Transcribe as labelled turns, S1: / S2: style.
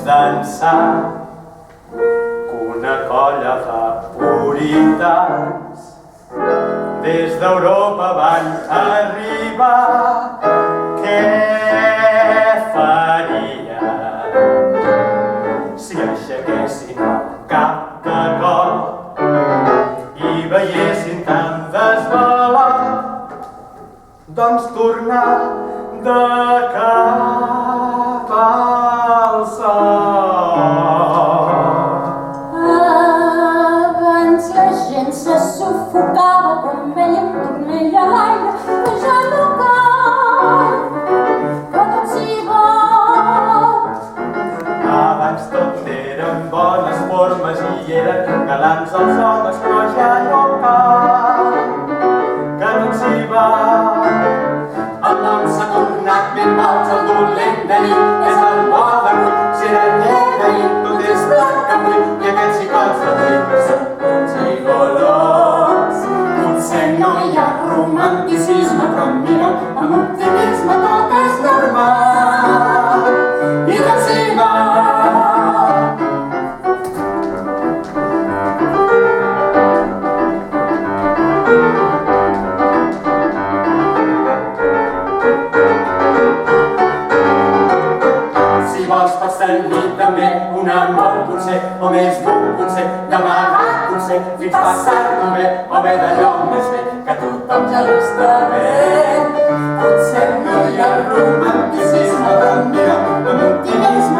S1: dansar que una colla de puritans des d'Europa van arribar. Què faria si aixequessin el cap de cop i veiessin tan desvelat? Doncs tornar de cap al sol.
S2: Abans la gent se sufocava quan veia un turmell a l'aire, que ja no cal, que tot s'hi vol.
S1: Abans tot eren bones formes i eren galants els homes, però ja no cal, que tot s'hi va. El món s'ha tornat ben boig, el dolent de nit és el bo d'avui. Si era lleig d'ahir, tot és blanc avui, i aquests xicots d'avui són uns gigolons. Potser no hi ha romanticisme, però mira, amb optimisme tot és normal, i tot s'hi va. Si vols pots tenir també un amor potser, o més dur potser, d'amagat potser, fins passar-lo bé, o bé d'allò més bé, que tothom ja l'està bé. Potser no hi ha romanticisme, però mira, amb optimisme